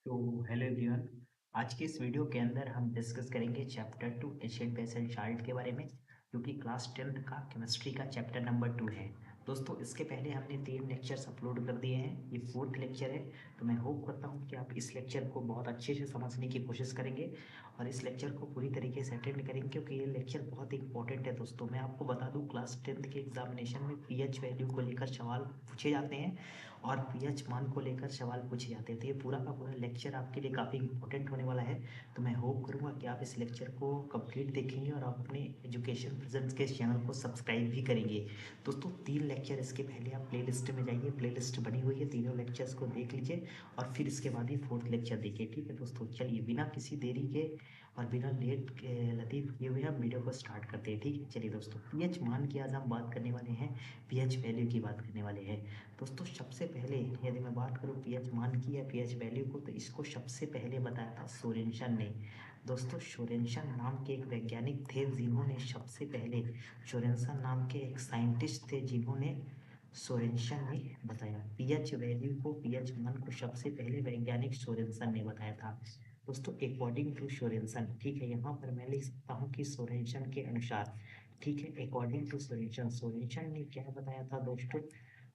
तो hello everyone. आज के इस वीडियो के अंदर हम डिस्कस करेंगे chapter 2 acid base and salt के बारे में, जो कि क्लास 10th का केमिस्ट्री का चैप्टर नंबर 2 है। दोस्तों, इसके पहले हमने 3 लेक्चर्स अपलोड कर दिए हैं, ये 4th लेक्चर है। तो मैं होप करता हूँ कि आप इस लेक्चर को बहुत अच्छे से समझने की कोशिश करेंगे और इस लेक्चर को पूरी तरीके से अटेंड करेंगे, क्योंकि ये लेक्चर बहुत ही इंपॉर्टेंट है। दोस्तों, मैं आपको बता दूँ, क्लास 10th के एग्जामिनेशन में पीएच वैल्यू को लेकर सवाल पूछे जाते हैं और पीएच मान को लेकर सवाल पूछे जाते हैं। तो ये पूरा का पूरा लेक्चर आपके लिए काफ़ी इंपॉर्टेंट होने वाला है। तो मैं होप करूँगा कि आप इस लेक्चर को कंप्लीट देखेंगे और आप अपने एजुकेशन प्रेजेंस के इस चैनल को सब्सक्राइब भी करेंगे। दोस्तों, 3 लेक्चर इसके पहले आप प्लेलिस्ट में जाइए, प्लेलिस्ट बनी हुई है, तीनों लेक्चर्स को देख लीजिए और फिर इसके बाद ही 4th लेक्चर देखिए। ठीक है दोस्तों, चलिए बिना किसी देरी के और बिना लेट के लतीफ़ किए हुए हम वीडियो को स्टार्ट करते हैं। ठीक है, चलिए दोस्तों, पीएच मान की आज हम बात करने वाले हैं, पीएच वैल्यू की बात करने वाले हैं। दोस्तों, सबसे पहले यदि मैं बात करूं पीएच मान की या पीएच वैल्यू को, तो इसको सबसे पहले बताया था सोरेनसन ने। दोस्तों, सोरेनसन नाम के एक वैज्ञानिक थे जिन्होंने सबसे पहले, सोरेनसन नाम के एक साइंटिस्ट थे जिन्होंने, सोरेनसन ने बताया पीएच वैल्यू को, पीएच मान को सबसे पहले वैज्ञानिक सोरेनसन ने बताया था। दोस्तों, अकॉर्डिंग टू सोरेनसन, ठीक है, यहाँ पर मैं लिख सकता हूँ कि सोरेनसन के अनुसार, ठीक है, अकॉर्डिंग टू सोरेनसन, सोरेनसन ने क्या बताया था दोस्तों,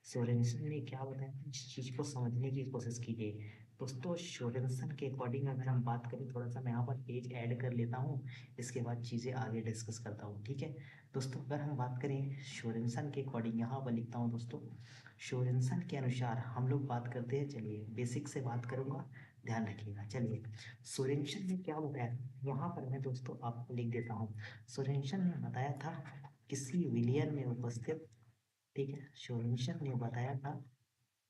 सोरेनसन ने क्या बताया था, इस चीज को समझने की कोशिश कीजिए। दोस्तों, सोरेनसन के अकॉर्डिंग अगर हम बात करें, थोड़ा सा मैं यहाँ पर पेज ऐड कर लेता हूँ, इसके बाद चीजें आगे डिस्कस करता हूँ। ठीक है दोस्तों, अगर हम बात करें सोरेनसन के अकॉर्डिंग, यहाँ पर लिखता हूँ दोस्तों, सोरेनसन के अनुसार हम लोग बात करते हैं। चलिए बेसिक से बात करूंगा, ध्यान रखिएगा। चलिए, सोरेनसन ने क्या बताया था, यहाँ पर मैं दोस्तों आपको लिख देता हूँ। सोरेनसन ने बताया था किसी विलियन में उपस्थित, ठीक है, सोरेनसन ने बताया था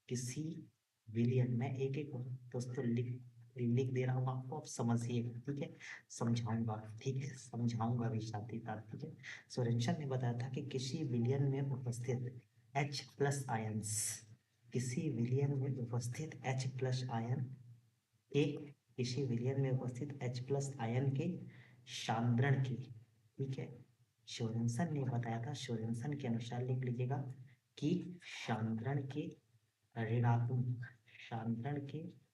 किसी विलियन, मैं एक एक दोस्तों लिख लिख दे रहा हूँ आपको, आप समझिएगा। ठीक है, समझाऊंगा, ठीक है, समझाऊंगा भी साथ ही साथ। ठीक है, सोरेनसन ने बताया था कि किसी विलियन में उपस्थित H प्लस आयंस, किसी विलियन में उपस्थित H प्लस आयन के, किसी विलियन में उपस्थित H प्लस आयन के सांद्रण की, ठीक है, सोरेनसन ने बताया था, सोरेनसन के अनुसार लिख लीजिएगा कि सांद्रण के ऋणात्मक, सांद्रण के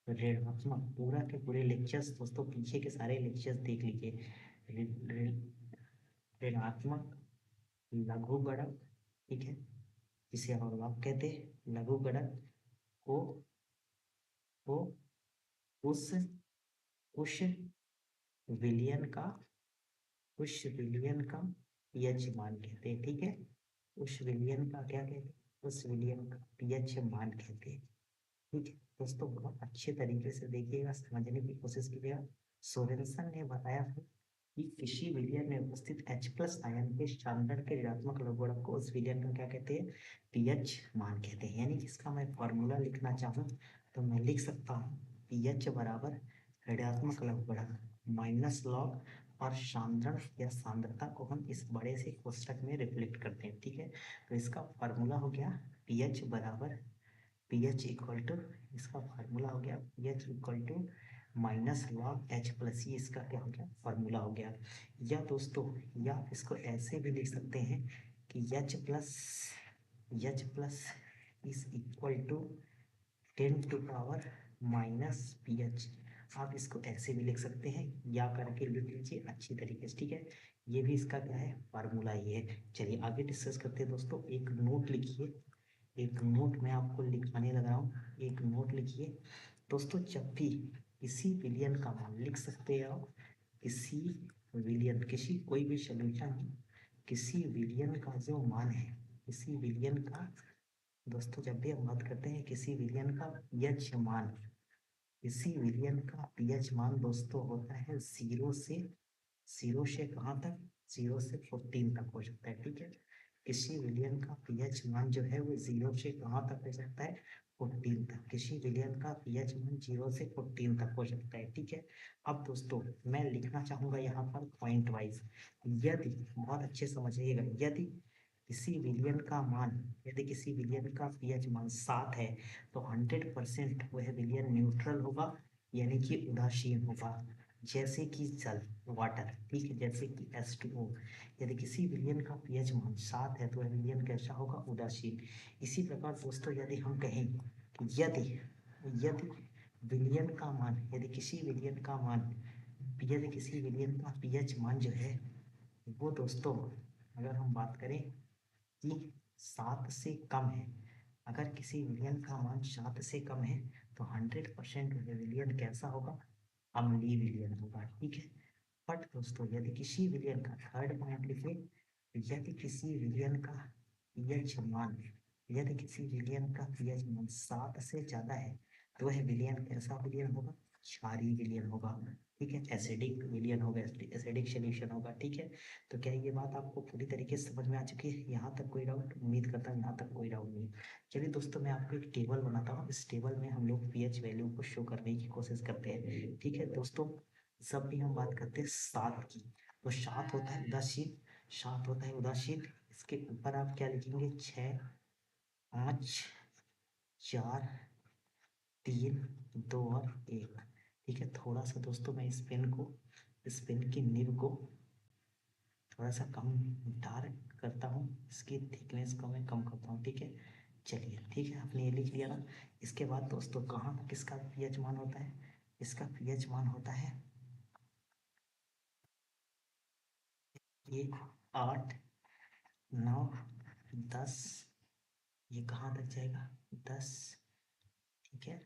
ऋणात्मक, पूरा के पूरे लेक्चर्स दोस्तों, पीछे के सारे लेक्चर्स देख लीजिए। ऋ- ऋ- ऋणात्मक लघुगणक, ठीक है, जिसे हम आप कहते हैं लघुगणक को, को उस उस विलियन का, उस विलियन का पीएच मान कहते हैं। ठीक है, उस विलियन का क्या कहते हैं, उस विलियन का पीएच मान कहते हैं। ठीक है दोस्तों, बहुत अच्छे तरीके से देखिएगा, समझने की कोशिश कीजिएगा। सोरेनसन ने बताया था कि किसी विलियन में उपस्थित H प्लस आयन के सांद्रण के ऋणात्मक लघुगणक को उस विलियन का क्या कहते हैं, पीएच मान कहते हैं। यानी कि इसका मैं फॉर्मूला लिखना चाहूँ तो मैं लिख सकता हूँ पीएच बराबर ऋणात्मक लघुगणक माइनस लॉग, और सांद्रण या सांद्रता को हम इस बड़े से कोष्टक में रिफ्लेक्ट करते हैं। ठीक है, तो इसका फॉर्मूला हो गया पीएच बराबर, पीएच इक्वल टू, इसका फार्मूला हो गया pH equal to minus log H plus, ये इसका क्या हो गया, फार्मूला हो गया। या दोस्तों, या इसको ऐसे भी लिख सकते हैं कि H plus is equal to 10 to power minus pH. आप इसको ऐसे भी लिख सकते हैं, या करके लिख लीजिए अच्छी तरीके से। ठीक है, ये भी इसका क्या है, फार्मूला ही है। चलिए आगे डिस्कस करते हैं दोस्तों। एक नोट लिखिए, एक नोट मैं आपको लिखाने लगा हूँ, एक नोट लिखिए दोस्तों। जब भी किसी विलियन का मान लिख सकते हैं आप, किसी विलियन, किसी कोई भी सोल्यूशन में किसी विलियन का जो मान है, किसी विलियन का, दोस्तों जब भी हम बात करते हैं किसी विलियन का पीएच मान, किसी विलियन का पीएच मान दोस्तों होता है 0 से कहाँ तक, 0 से 14 तक हो सकता है। ठीक है, किसी विलियन का पीएच मान जो है वो 0 से कहाँ तक हो सकता है, 14 तक। किसी विलियन का पीएच मान 0 से 14 तक हो सकता है। ठीक है, अब दोस्तों मैं लिखना चाहूंगा यहाँ पर पॉइंट वाइज। यदि, बहुत अच्छे समझिएगा, यदि किसी विलियन का मान, यदि किसी विलियन का पीएच मान 7 है, तो 100% वह विलियन न्यूट्रल होगा, यानी कि उदासीन होगा, जैसे कि जल, वाटर। ठीक है, जैसे कि H2O। यदि किसी विलियन का पीएच मान 7 है तो वह विलियन कैसा होगा, उदासीन। इसी प्रकार दोस्तों, यदि हम कहें कि यदि, यदि विलयन का मान, यदि किसी विलयन का मान, यदि किसी विलयन का पीएच मान जो है वो दोस्तों, अगर हम बात करें कि 7 से कम है, अगर किसी विलयन का मान 7 से कम है तो 100% वह विलयन कैसा होगा, अम्लीय विलयन होगा। ठीक है। बट दोस्तों यदि किसी विलयन का, थर्ड पॉइंट लिखिए, यदि किसी विलयन का पीएच मान, यदि किसी विलयन का पीएच मान 7 से ज्यादा है तो वह विलयन कैसा विलयन होगा, क्षारीय विलयन होगा। ठीक है, एसिडिक विलयन होगा, एसिडिक सॉल्यूशन होगा। ठीक है। तो क्या ये बात आपको पूरी तरीके से समझ में आ चुकी है? यहाँ तक कोई डाउट? उम्मीद करता हूँ यहाँ तक कोई डाउट नहीं। चलिए दोस्तों, मैं आपको एक टेबल बनाता हूँ। इस टेबल में हम लोग पीएच वैल्यू को शो करने की कोशिश करते हैं। ठीक है दोस्तों, जब भी हम बात करते हैं सात की, तो सात होता है उदासीन, सात होता है उदासीन। इसके ऊपर आप क्या लिखेंगे, 6, 5, 4, 3, 2 और 1। ठीक है। थोड़ा सा दोस्तों मैं इस पेन को, इस पेन की निब को थोड़ा सा कम डार्क करता हूँ, इसकी थिकनेस को मैं कम करता हूँ। ठीक है। चलिए, ठीक है, आपने ये लिख लिया ना। इसके बाद दोस्तों कहाँ तक इसका पीएच मान होता है, इसका पीएच मान होता है ये 8, 9, 10, ये कहाँ तक जाएगा, 10। ठीक है,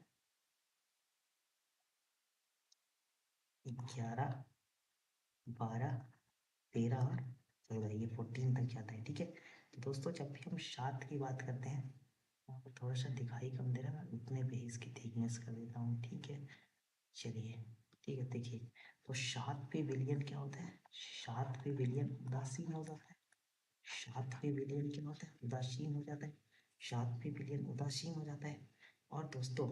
11, 12, 13 और 14, ये 14 तक जाता है। ठीक है। तो दोस्तों जब भी हम 7 की बात करते हैं, वहाँ पर थोड़ा सा दिखाई कम दे रहा है, मैं उतने पे ही इसकी थिकनेस कर देता हूँ। ठीक है। चलिए, ठीक है, देखिए, तो 7 विलियन क्या होता है, 7 विलियन उदासीन हो जाता है, 7 विलियन क्या होता है, उदासीन हो जाता है, 7 विलियन उदासीन हो जाता है। और दोस्तों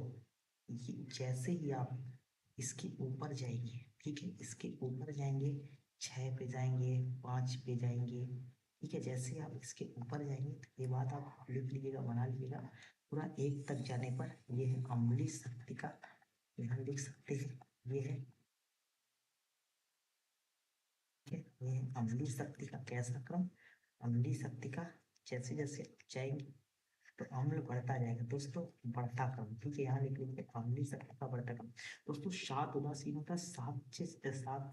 ये जैसे ही आप इसके ऊपर जाएंगे, ठीक है, इसके ऊपर जाएंगे, 6 पे जाएंगे, 5 पे जाएंगे, ठीक है, जैसे आप इसके ऊपर जाएंगे तो ये बात आप लिख लीजिएगा, बना लीजिएगा, पूरा 1 तक जाने पर ये है अम्लीय शक्ति का, यहाँ लिख सकते हैं, ये है, ठीक है, ये है अम्लीय शक्ति का कैसा क्रम, अम्लीय शक्ति का, जैसे जैसे आप जाएंगे तो अम्ल बढ़ता जाएगा दोस्तों, बढ़ता क्रम। ठीक है, यहाँ लिख लीजिए अम्लीय शक्ति का बढ़ता क्रम। दोस्तों 7 उदासीन होता है, 7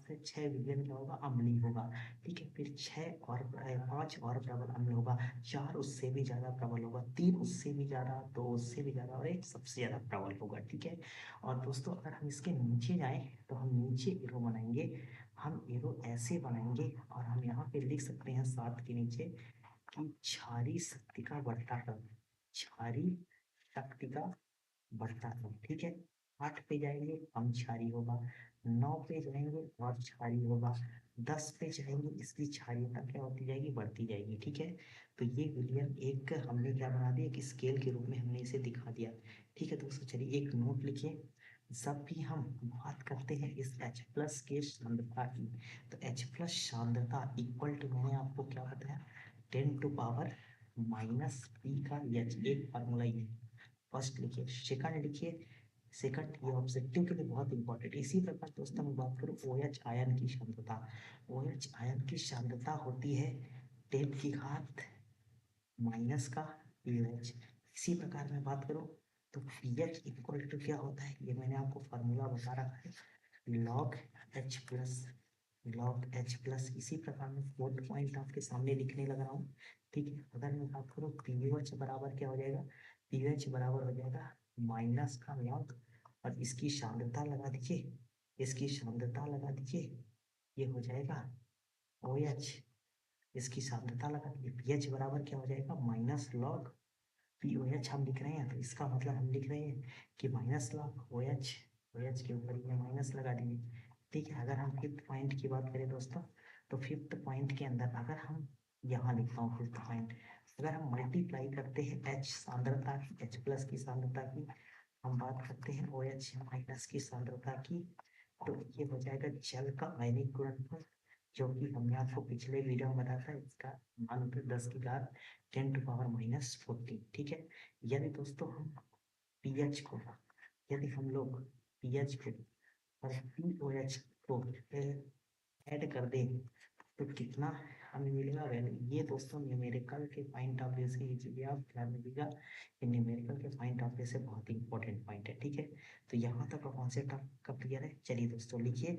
से 6 विलियन क्या होगा, अम्लीय होगा। ठीक है, फिर 5 और प्रबल अम्ल होगा, 4 उससे भी ज्यादा प्रबल होगा, 3 उससे भी ज्यादा, 2 उससे भी ज्यादा और 1 सबसे ज्यादा प्रबल होगा। ठीक है। और दोस्तों अगर हम इसके नीचे जाएं तो हम नीचे एरो बनाएंगे, हम एरो ऐसे बनाएंगे और हम यहाँ पे लिख सकते हैं 7 के नीचे कि क्षारीय शक्ति का बढ़ता क्रम, क्षारीय शक्ति का बढ़ता क्रम। ठीक है। 8 पे जाएंगे कम क्षारीय होगा, 9 पे जाएंगे और क्षारीय होगा, 10 पे जाएंगे इसकी क्षारीयता क्या होती जाएगी, बढ़ती जाएगी। ठीक है। तो ये विलियन एक हमने क्या बना दिया कि स्केल के रूप में हमने इसे दिखा दिया। ठीक है दोस्तों, चलिए एक नोट लिखिए, जब भी हम बात करते हैं इस H प्लस के सांद्रता की, तो H प्लस सांद्रता इक्वल टू, मैंने आपको क्या बताया, 10⁻⁻p का एच, एक फार्मूला ये। फर्स्ट लिखिए, सेकंड लिखिए, सेकंड ये ऑब्जेक्टिव के लिए बहुत इंपॉर्टेंट। इसी प्रकार दोस्तों मैं बात करूँ OH आयन की सांद्रता, OH आयन की सांद्रता होती है 10 माइनस का pH। इसी प्रकार मैं बात करूँ तो pH इक्वल टू क्या होता है, ये मैंने आपको फार्मूला बता रखा है, log H plus, log H plus. इसी प्रकार मैं फोर्थ पॉइंट आपके सामने लिखने लग रहा हूँ। ठीक है, अगर मैं बात करूँ pH बराबर क्या हो जाएगा, pH बराबर हो जाएगा माइनस का log, और इसकी सांद्रता लगा दीजिए, इसकी सांद्रता लगा दीजिए, ये हो जाएगा OH, इसकी सांद्रता लगा दीजिए, pH बराबर क्या हो जाएगा, माइनस log POH हम लिख रहे हैं, तो इसका मतलब हम लिख रहे हैं कि माइनस log OH, OH के ऊपर ये माइनस लगा दीजिए। ठीक है। अगर हम फिफ्थ पॉइंट की बात करें दोस्तों, तो फिफ्थ पॉइंट के अंदर अगर हम, यहाँ लिखता हूँ फिफ्थ पॉइंट, अगर हम मल्टीप्लाई करते हैं H सांद्रता की, H प्लस की सांद्रता की, हम बात करते हैं OH माइनस की सांद्रता की, तो ये हो जाएगा जल का आयनिक गुणनफल, जो कि हमने आपको पिछले वीडियो में बताया था, इसका मान होता है 10 की घात 10⁻⁻14। ठीक है। यदि दोस्तों हम पीएच को, यदि हम लोग पीएच को और पीओएच को ऐड कर दें तो कितना हमें मिलेगा वैल्यू। ये दोस्तों न्यूमेरिकल के पॉइंट ऑफ व्यू से ये चीज़ें आप ध्यान रखिएगा, ये न्यूमेरिकल के पॉइंट ऑफ व्यू से बहुत ही इंपॉर्टेंट पॉइंट है, ठीक है। तो यहाँ तक का कॉन्सेप्ट आपका क्लियर है। चलिए दोस्तों लिखिए,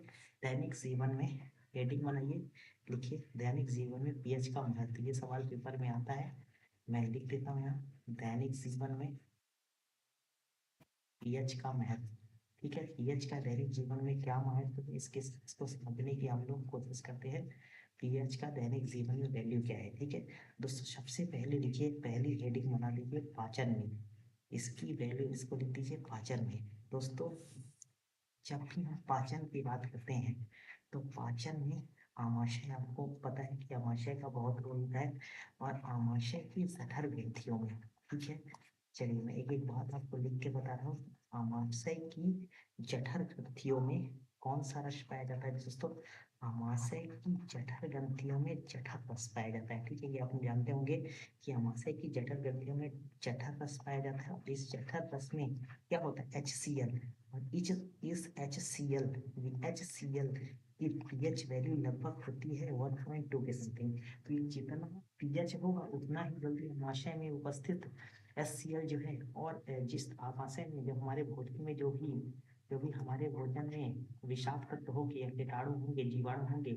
दैनिक जीवन में हेडिंग बनाइए, लिखिए दैनिक जीवन में पीएच का महत्व। ये सवाल पेपर में आता है, मैं लिख देता हूँ यहाँ, दैनिक जीवन में पीएच का महत्व, ठीक है। पीएच का दैनिक जीवन में क्या महत्व है, इसको समझने की हम लोग कोशिश करते हैं। पीएच का दैनिक जीवन में वैल्यू क्या है, ठीक है दोस्तों। सबसे पहले लिखिए, पहली हेडिंग बना लीजिए पाचन में, इसकी वैल्यू इसको लिख दीजिए पाचन में। दोस्तों जब भी हम पाचन की बात करते हैं तो पाचन में आमाशय, आपको पता है कि आमाशय का बहुत रोल होता है, और आमाशय की जठर ग्रंथियों में, ठीक है। चलिए मैं एक एक बात आपको लिख के बता रहा हूँ। आमाशय की जठर ग्रंथियों में कौन सा रस पाया जाता है दोस्तों? आमाशय की जठर ग्रंथियों में जठर रस पाया जाता है, ठीक है। ये आप जानते होंगे कि आमाशय की जठर ग्रंथियों में जठर रस पाया जाता है, और इस जठर रस में क्या होता है, HCl। और इस HCl की पीएच वैल्यू लगभग होती है 1.2 के समथिंग। तो ये जितना पीएच होगा उतना ही जल्दी आमाशय में उपस्थित HCl जो है, और जिस आमाशय में जो हमारे भोजन में जो भी हमारे भोजन में विषाक्त तत्व होंगे या कीटाणु होंगे, जीवाणु होंगे,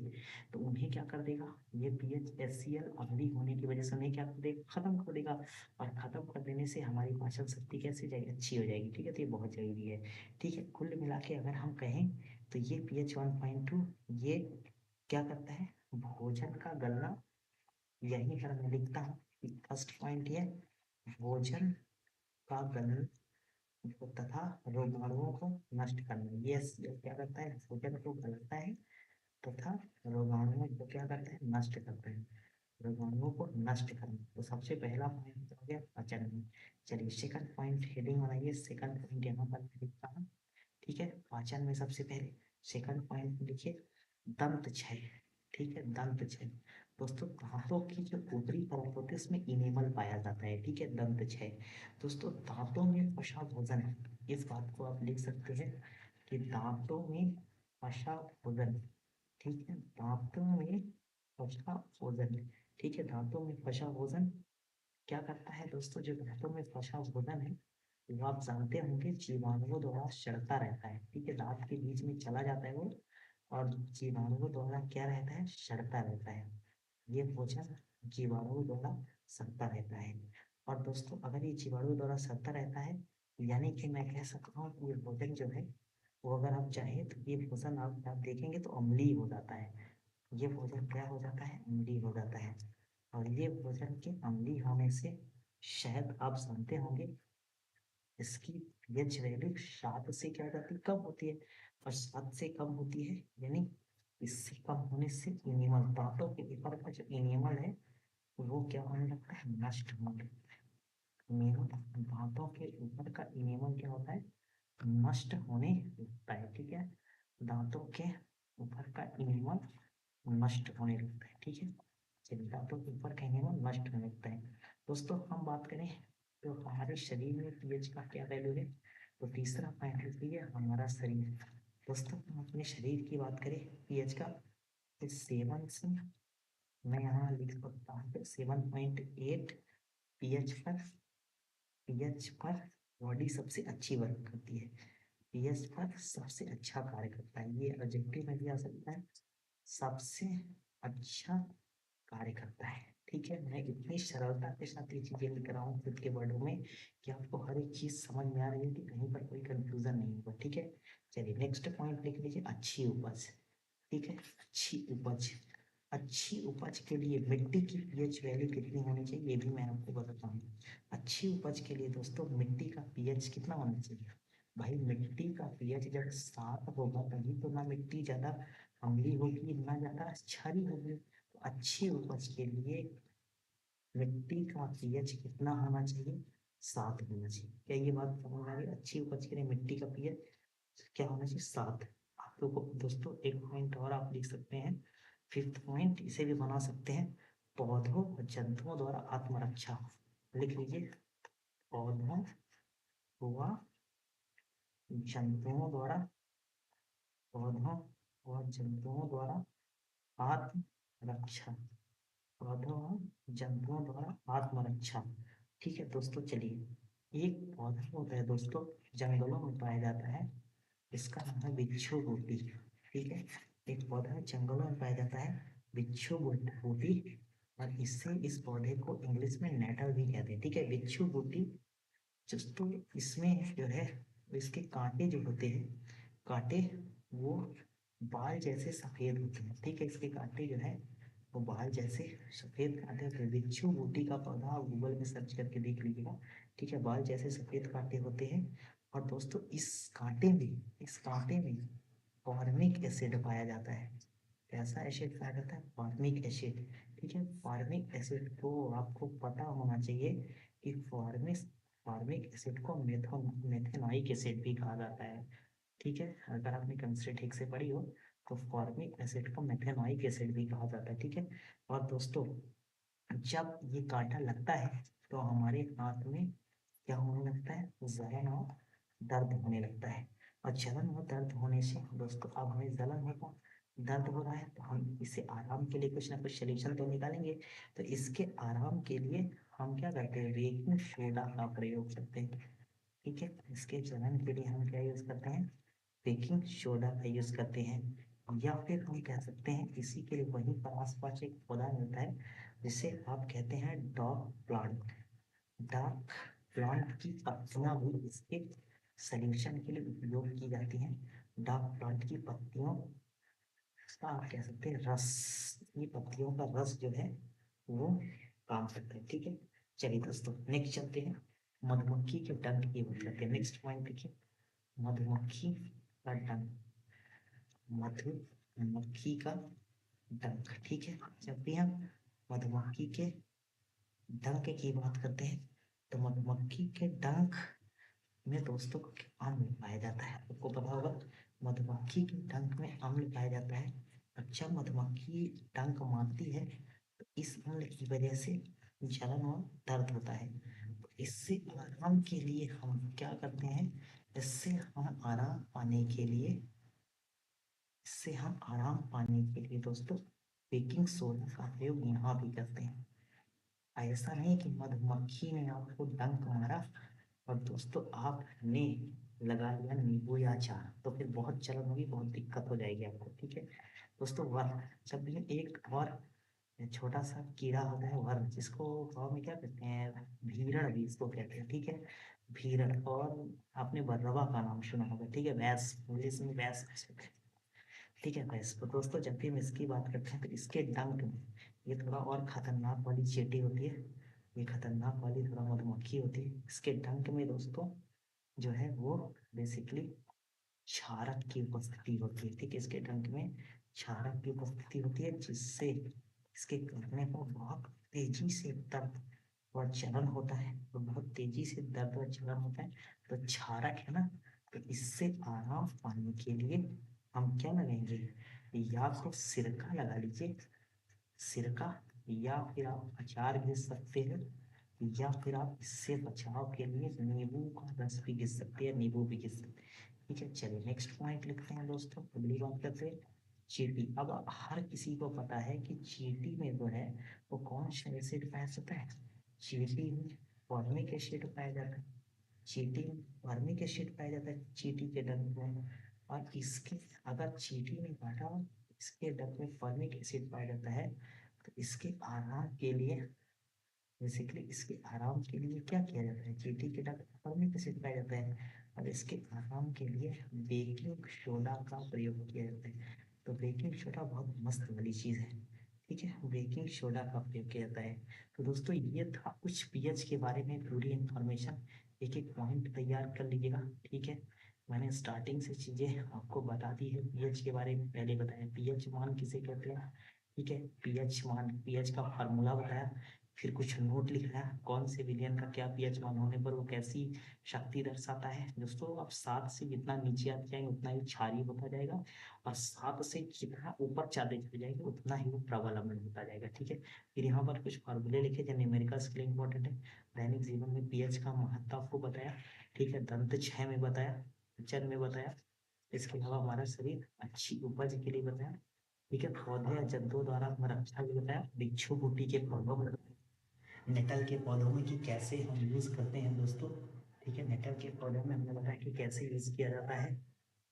तो उन्हें क्या कर देगा, ये पीएच HCl अम्लीय होने की वजह से उन्हें क्या कर देगा, खत्म कर देगा। और खत्म कर देने से हमारी पाचन शक्ति कैसे जाएगी, अच्छी हो जाएगी, ठीक है। तो ये बहुत जरूरी है, ठीक है। कुल मिला के अगर हम कहें तो ये pH 1.2 ये क्या करता है, भोजन का गलना, यहीं पर मैं लिखता हूँ फर्स्ट पॉइंट ये भोजन का गलन तथा रोगाणुओं को नष्ट करना। ये क्या करता है, भोजन को गलता है तथा रोगाणुओं को क्या करता है, नष्ट करता है, रोगाणुओं को नष्ट करना। तो सबसे पहला पॉइंट हो गया पाचन में। चलिए सेकंड पॉइंट हेडिंग बनाइए, सेकंड पॉइंट यहाँ पर मैं लिखता हूँ, ठीक है। पाचन में सबसे पहले सेकंड पॉइंट लिखिए दंत क्षय, ठीक है। दंत क्षय दोस्तों, दांतों की जो ऊपरी परत होती है उसमें इनेमल पाया जाता है, ठीक है। दंत क्षय दोस्तों, दांतों में फंसा भोजन है, इस बात को आप लिख सकते हैं कि दांतों में फंसा भोजन, ठीक है। दांतों में फंसा भोजन, ठीक है। दांतों में फंसा भोजन क्या करता है दोस्तों, जो दांतों में फंसा भोजन है वो आप जानते होंगे जीवाणुओं द्वारा सड़ता रहता है, ठीक है। दांत के बीच में चला जाता है वो, और जीवाणुओं द्वारा क्या रहता है, सड़ता रहता है। ये भोजन जीवाणुओं द्वारा सड़ता रहता है। और दोस्तों अगर ये जीवाणुओं द्वारा सड़ता रहता है, यानी कि मैं कह सकता हूँ कि ये भोजन जो है वो, अगर आप चाहें तो ये भोजन आप देखेंगे तो अम्लीय हो जाता है। ये भोजन क्या हो जाता है, अम्लीय हो जाता है। और ये भोजन के अम्लीय होने से शायद आप जानते होंगे इसकी पीएच वैल्यू 7 से क्या हो जाती है, कम होती है। और 7 से कम होती है यानी इससे कम होने से इनेमल, दांतों के ऊपर का जो इनेमल है वो क्या होने लगता है, नष्ट होने लगता है। इनेमल, दांतों के ऊपर का इनेमल क्या होता है, नष्ट होने लगता है, ठीक है। दांतों के ऊपर का इनेमल नष्ट होने लगता है, ठीक है। चलिए दांतों के ऊपर का इनेमल नष्ट होने लगता है। दोस्तों हम बात करें तो हमारे शरीर में पीएच का क्या वैल्यू है, तो तीसरा पॉइंट लिखिए हमारा शरीर। दोस्तों हम अपने शरीर की बात करें पीएच का, तो 7 से मैं यहाँ लिख सकता हूँ 7.8 पीएच पर, पीएच पर बॉडी सबसे अच्छी वर्क करती है, पीएच पर सबसे अच्छा कार्य करता है। ये एडजेक्टिव में भी आ सकता है, सबसे अच्छा कार्य करता है, ठीक है। मैं इतनी सरलता के साथ ये चीजें लिख रहा हूँ खुद के वर्डों में कि आपको हर एक चीज समझ में आ रही है, कि कहीं पर कोई कंफ्यूजन नहीं होगा, ठीक है। चलिए नेक्स्ट पॉइंट लिख लीजिए अच्छी उपज, ठीक है। अच्छी उपज, अच्छी उपज के लिए मिट्टी की पीएच वैल्यू कितनी होनी चाहिए ये भी मैं आपको बताता हूँ। अच्छी उपज के लिए दोस्तों मिट्टी का पीएच कितना होना चाहिए, भाई मिट्टी का पीएच जब 7 होगा तभी तो ना मिट्टी ज्यादा अम्लीय होगी ना ज्यादा क्षारीय होगी। तो अच्छी उपज के लिए मिट्टी का पीएच कितना होना चाहिए, 7 होना चाहिए। क्या ये बात समझ आ रही है, अच्छी उपज के लिए मिट्टी का पीएच क्या होना चाहिए, 7। आप लोग को दोस्तों एक पॉइंट और आप लिख सकते हैं, फिफ्थ पॉइंट इसे भी बना सकते हैं, पौधों और जंतुओं द्वारा आत्मरक्षा, लिख लीजिए पौधों व जंतुओं द्वारा, पौधों और जंतुओं द्वारा आत्मरक्षा, पौधों और जंतुओं द्वारा आत्मरक्षा। ठीक है दोस्तों, चलिए, एक पौधा होता है दोस्तों, जंगलों में पाया जाता है, इसका नाम है बिच्छू बूटी। ठीक है, एक पौधा है, जंगलों में पाया जाता है, बिच्छू बूटी, और इससे इस पौधे को इंग्लिश में नेटल भी कहते हैं। ठीक है, बिच्छू बूटी दोस्तों, इसमें जो है इसके कांटे जो होते हैं, कांटे वो बाल जैसे सफेद होते हैं। ठीक है, इसके कांटे जो है वो बाल जैसे सफेद कांटे होते हैं। बिच्छू बूटी का पौधा आप गूगल में सर्च करके देख लीजिएगा। ठीक है, बाल जैसे सफेद कांटे होते हैं, और दोस्तों इस कांटे में फॉर्मिक एसिड पाया जाता है। कैसा एसिड पाया जाता है? Formic acid. ठीक है, फॉर्मिक एसिड को आपको पता होना चाहिए कि फॉर्मिक एसिड को मेथेनॉइक एसिड भी कहा जाता है। ठीक है, अगर आपने केमिस्ट्री ठीक से पढ़ी हो तो फॉर्मिक एसिड को मेथेनॉइक एसिड भी कहा जाता है। ठीक है, और दोस्तों जब ये कांटा लगता है तो हमारे हाथ में क्या होने लगता है? जलन और दर्द होने लगता है। और जलन और दर्द होने से दोस्तों, अब हमें जलन होगा, दर्द हो रहा है, तो हम इसे आराम के लिए कुछ ना कुछ सलूशन तो निकालेंगे। तो इसके आराम के लिए हम क्या करते हैं? बेकिंग सोडा का प्रयोग करते हैं। ठीक है, इसके जलन के लिए हम क्या यूज करते हैं? बेकिंग सोडा का यूज करते हैं। या फिर हम कह सकते हैं इसी के लिए वहीं पर आसपास एक पौधा मिलता है जिसे आप कहते हैं डॉग प्लांट। डॉग प्लांट की पत्तियां भी इसके सल्यूशन के लिए उपयोग की जाती हैं। डॉग प्लांट की पत्तियों का आप कह सकते हैं रस, ये पत्तियों का रस जो है वो काम करता है। ठीक है, चलिए दोस्तों नेक्स्ट चलते हैं, मधुमक्खी के डंक की बात करते हैं। नेक्स्ट पॉइंट देखिए, मधुमक्खी का डंक, मधुमक्खी का डंक। ठीक है, जब भी हम मधुमक्खी के डंक की बात करते हैं तो मधुमक्खी के डंक में दोस्तों अम्ल पाया जाता है। आपको पता होगा मधुमक्खी के डंक में अम्ल पाया जाता है। अच्छा, मधुमक्खी डंक मारती है तो इस अम्ल की वजह से जलन और दर्द होता है। तो इससे आराम के लिए हम क्या करते हैं? इससे हम आराम पाने के लिए इससे हम आराम पाने के लिए दोस्तों बेकिंग सोडा का प्रयोग यहाँ भी करते हैं। ऐसा नहीं कि मधुमक्खी ने आपको डंक मारा और दोस्तों आपने लगा लिया नींबू या अचार, तो फिर बहुत जलन होगी, बहुत दिक्कत हो जाएगी आपको। ठीक है दोस्तों, वर्म, जब भी एक और छोटा सा कीड़ा होता है वर्म, जिसको गाँव में क्या कहते हैं? भीड़ड़ भी इसको कहते हैं। ठीक है, भीड़ड़, और आपने बर्रवा का नाम सुना होगा। ठीक है, भैंस, इंग्लिश में भैंस। ठीक है भैंस, तो दोस्तों जब भी हम इसकी बात करते हैं तो इसके डंक में, ये थोड़ा और खतरनाक वाली चींटी होती है, ये खतरनाक वाली थोड़ा मधुमक्खी होती है। इसके डंक में दोस्तों जो है वो बेसिकली क्षारक की उपस्थिति होती है। ठीक है, इसके डंक में क्षारक की उपस्थिति होती है, जिससे इसके करने पर बहुत तेजी से दर्द और जलन होता है। तो बहुत तेजी से दर्द और जलन होता है, तो क्षारक है ना, तो इससे आराम पाने के लिए हम क्या लगाएंगे? या तो सिरका लगा लीजिए, सिरका, या फिर आप अचार घिस सकते हैं, या फिर आप इससे बचाव के लिए नींबू का रस भी घिस सकते हैं, नींबू भी घिस सकते हैं। ठीक है, चलिए नेक्स्ट पॉइंट लिखते हैं दोस्तों, अगली बात करते हैं चींटी। अब हर किसी को पता है कि चींटी में जो है वो कौन सा एसिड पाया जाता है? चींटी में फॉर्मिक एसिड पाया जाता है। चींटी में फॉर्मिक एसिड पाया जाता है चींटी के डंक में, और इसके, अगर चींटी ने काटा और इसके डंक में फॉर्मिक एसिड पाया जाता है, तो इसके आराम के लिए, बेसिकली इसके आराम के लिए क्या किया जाता है? चींटी के डंक में फॉर्मिक एसिड पाया जाता है, और इसके आराम के लिए बेकिंग सोडा का प्रयोग किया जाता है। तो बेकिंग सोडा बहुत मस्त वाली चीज़ है। ठीक है, बेकिंग सोडा का प्रयोग किया जाता है। तो दोस्तों ये था कुछ पीएच के बारे में पूरी इंफॉर्मेशन, एक एक पॉइंट तैयार कर लीजिएगा। ठीक है, मैंने स्टार्टिंग से चीज़ें आपको बता दी है, पीएच के बारे में पहले बताया, पीएच मान किसे कहते हैं। ठीक है, पीएच मान, पीएच का फार्मूला बताया, फिर कुछ नोट लिखाया, कौन से विलयन का क्या पीएच मान होने पर वो कैसी शक्ति दर्शाता है। दोस्तों आप 7 से जितना नीचे आते जाएंगे उतना ही क्षारीय होता जाएगा, और 7 से जितना ऊपर चले जाएंगे उतना ही वो प्रबल अम्ल होता जाएगा। ठीक है, फिर यहाँ पर कुछ फार्मूले लिखे जो न्यूमेरिकल्स के लिए इंपॉर्टेंट है। दैनिक जीवन में पीएच का महत्व आपको बताया। ठीक है, दंत छह में बताया, चर में बताया, इसके अलावा हमारा शरीर अच्छी उपज के लिए बताया, ठीक है, पौधे या जंतुओं द्वारा हमारा रक्षा भी होता है। वृक्षों बूटी के पौधों में, नेटल के पौधों में कि कैसे हम यूज करते हैं दोस्तों। ठीक है, नेटल के पौधों में हमने बताया कि कैसे यूज किया जाता है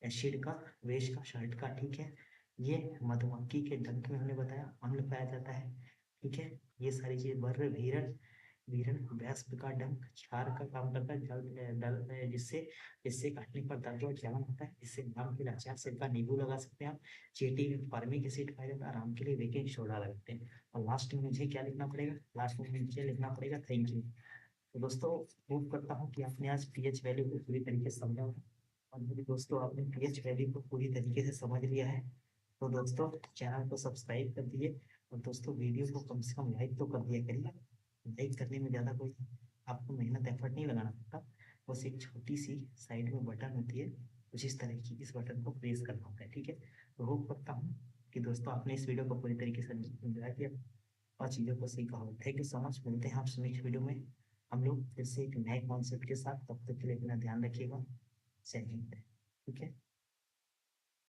एसिड का, वेश का, शर्ट का। ठीक है, ये मधुमक्खी के डंक में हमने बताया अम्ल पाया जाता है। ठीक है, ये सारी चीज बर भीरन, वीरन भैंस का डंक क्षार का काम करता है, जल दल जिससे जिससे काटने पर दर्द और जलन होता है। इससे आराम के लिए अचार से का नींबू लगा सकते हैं आप। चींटी में फार्मिक एसिड पाया जाता है, आराम के लिए बेकिंग सोडा लगाते हैं। और लास्ट में मुझे क्या लिखना पड़ेगा, लास्ट में मुझे लिखना पड़ेगा थैंक यू। तो दोस्तों होप करता हूँ कि आपने आज पीएच वैल्यू को पूरी तरीके से समझा होगा। और मेरे दोस्तों आपने पीएच वैल्यू को पूरी तरीके से समझ लिया है, तो दोस्तों चैनल को सब्सक्राइब कर दिए। और दोस्तों वीडियो को कम से कम लाइक तो कर दिया करिए। लाइक करने में ज़्यादा कोई आपको मेहनत एफर्ट नहीं लगाना पड़ता। बस एक छोटी सी साइड में बटन होती है, कुछ इस तरह की, इस बटन को प्रेस करना होता है। ठीक है, तो होप करता हूँ कि दोस्तों आपने इस वीडियो को पूरी तरीके से एंजॉय किया और चीज़ों को सीखा हो। थैंक यू सो मच, मिलते हैं आपसे नेक्स्ट वीडियो में हम लोग फिर से एक नए कॉन्सेप्ट के साथ। तब तक के लिए अपना ध्यान रखिएगा। जय हिंद। ठीक है।